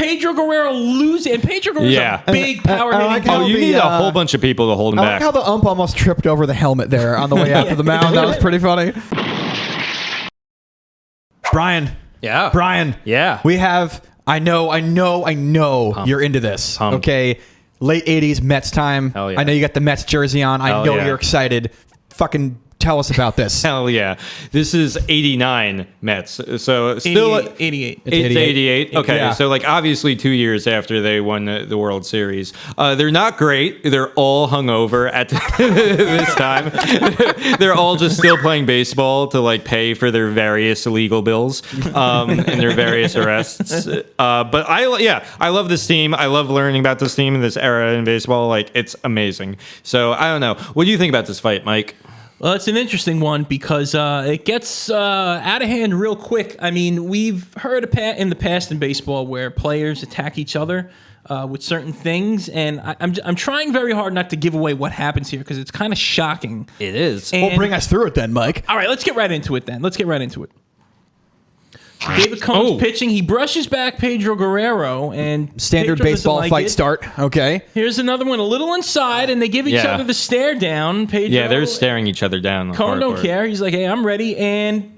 Pedro Guerrero losing, and Pedro Guerrero's a big power hitting. Oh, you need a whole bunch of people to hold him back. I like how the ump almost tripped over the helmet there on the way out to the mound. That was pretty funny. Brian. Yeah. Brian. Yeah. We have, I know you're into this. Okay. Late 80s Mets time. Hell yeah. I know you got the Mets jersey on. I know you're excited. Fucking tell us about this. Hell yeah. This is 89 Mets. So still 88. It's 88. Okay. Yeah. So like obviously 2 years after they won the World Series. They're not great. They're all hungover at this time. They're all just still playing baseball to like pay for their various legal bills and their various arrests. But I love this team. I love learning about this team in this era in baseball. Like it's amazing. So I don't know. What do you think about this fight, Mike? Well, it's an interesting one because it gets out of hand real quick. I mean, we've heard in the past in baseball where players attack each other with certain things, and I'm trying very hard not to give away what happens here because it's kind of shocking. It is. Well, bring us through it then, Mike. All right, let's get right into it then. David Cohn's pitching. He brushes back Pedro Guerrero, and standard Pedro baseball fight start. Okay. Here's another one, a little inside, and they give each other the stare down. Pedro, they're staring each other down. Cohn don't care. He's like, "Hey, I'm ready," and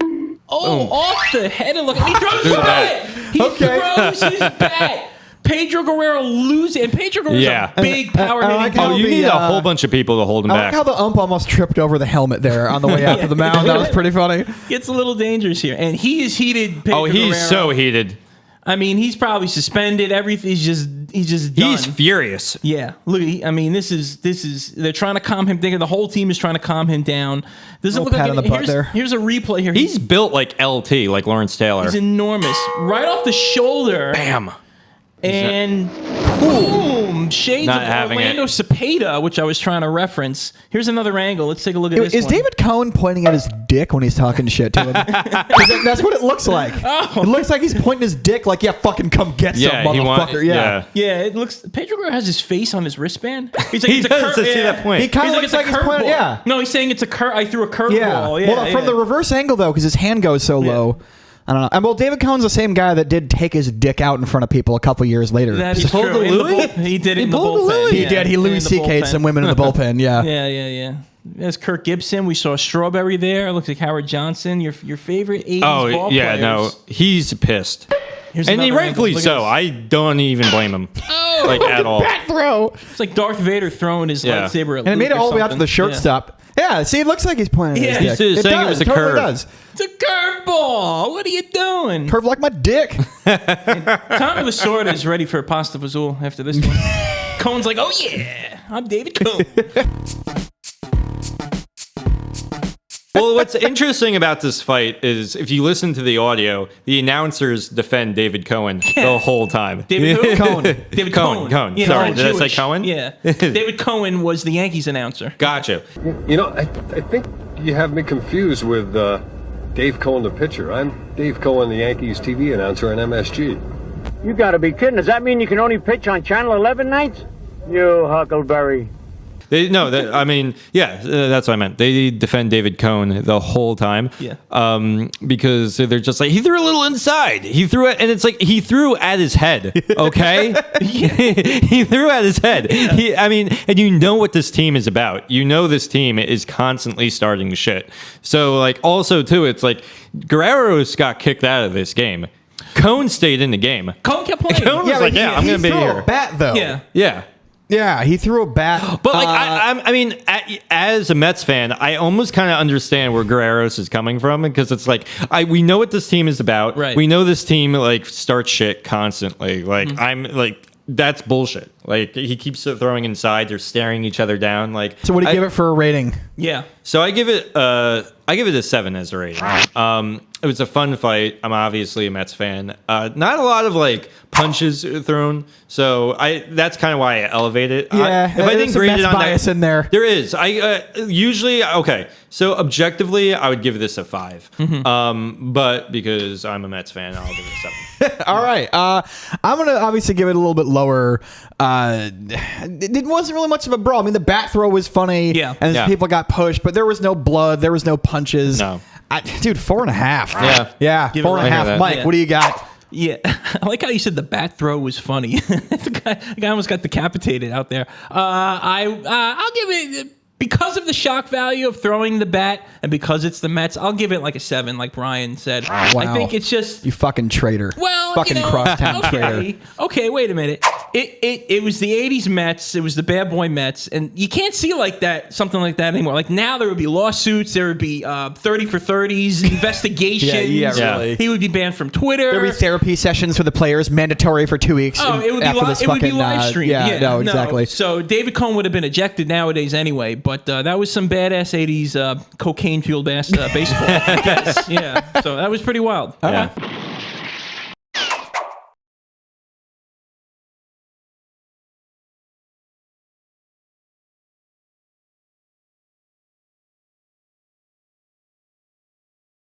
off the head, and look, he throws his bat. He throws his bat. Pedro Guerrero losing, and Pedro Guerrero's a big power hitting. You need a whole bunch of people to hold him back. I like how the ump almost tripped over the helmet there on the way out to the mound. That was pretty funny. Gets a little dangerous here, and he is heated. Pedro he's Guerrero. so heated. I mean, he's probably suspended. Everything. He's just done. He's furious. Yeah. Look. I mean, this is. They're trying to calm him. The whole team is trying to calm him down. Doesn't look like here's a replay here. He's built like LT, like Lawrence Taylor. He's enormous. Right off the shoulder. Bam. And boom! Shades Not of having Orlando Cepeda, which I was trying to reference. Here's another angle. Let's take a look at this Is one. David Cohn pointing at his dick when he's talking shit to him? That's what it looks like. Oh. It looks like he's pointing his dick like, yeah, fucking come get some, motherfucker. Yeah, it looks... Pedro Guerrero has his face on his wristband. He's like, he does, to see that point. He kind of looks like he's pointing... Yeah. No, he's saying it's a I threw a curveball. Yeah. Well, from the reverse angle, though, because his hand goes so low... I don't know. And well, David Cohn's the same guy that did take his dick out in front of people a couple years later. That's true. He did it in the bullpen. He did. He Louis C.K'd some women in the bullpen. Yeah. Yeah. There's Kirk Gibson. We saw Strawberry there. Looks like Howard Johnson. Your favorite 80s ball players. No. He's pissed. And he rightfully so. I don't even blame him. At all. Bat throw. It's like Darth Vader throwing his lightsaber at and it made it all the way out to the shortstop. Yeah, see, it looks like he's pointing at his dick. He's saying it was a curve. Does. It's a curveball. What are you doing? Curve like my dick. Tommy Lasorda is ready for a pasta fazool after this one. Cohn's like, oh yeah, I'm David Cohn. Well, what's interesting about this fight is if you listen to the audio, the announcers defend David Cohen the whole time. David who? Cohen. David Cohen. Cohen. Sorry, did I say Cohen? Yeah. David Cohen was the Yankees announcer. Gotcha. You know, I think you have me confused with Dave Cohen, the pitcher. I'm Dave Cohen, the Yankees TV announcer on MSG. You gotta be kidding. Does that mean you can only pitch on Channel 11 nights? You huckleberry. That's what I meant. They defend David Cohn the whole time. Yeah. Because they're just like, he threw a little inside. He threw it, and it's like he threw at his head. Okay. He threw at his head. And you know what this team is about. You know this team is constantly starting shit. So like, also too, it's like Guerrero's got kicked out of this game. Cohn stayed in the game. Cohn kept playing. Cohn was like, I'm going to be here. He threw a bat though. Yeah. Yeah, he threw a bat. But like, as a Mets fan, I almost kind of understand where Guerrero's is coming from, because it's like we know what this team is about. Right. We know this team like starts shit constantly. Like I'm like, that's bullshit. Like he keeps throwing inside. They're staring each other down. Like, so what do you give it for a rating? Yeah. So I give it a 7 as a rating. It was a fun fight. I'm obviously a Mets fan. Not a lot of like punches thrown, so that's kind of why I elevate it. Yeah, if I didn't grade it on bias in there, there is. I usually So objectively, I would give this a 5. But because I'm a Mets fan, I'll give it a 7. All right. I'm gonna obviously give it a little bit lower. It wasn't really much of a brawl. I mean, the bat throw was funny, and people got pushed, but there was no blood. There was no punches. No. Dude, 4.5. Yeah. 4.5. Mike, what do you got? Yeah, I like how you said the bat throw was funny. the guy almost got decapitated out there. I'll give it, because of the shock value of throwing the bat and because it's the Mets, I'll give it like a 7, like Brian said. Wow. I think it's just... You fucking traitor. Well, fucking crosstown traitor. Okay, wait a minute. It was the 80s Mets. It was the bad boy Mets. And you can't see something like that anymore. Like now there would be lawsuits. There would be 30 for 30s, investigations. yeah, really. He would be banned from Twitter. There would be therapy sessions for the players, mandatory for 2 weeks. Oh, it would be live streamed. No, exactly. So David Cohn would have been ejected nowadays anyway. But that was some badass 80s cocaine-fueled ass baseball, I guess. Yeah, so that was pretty wild. Yeah.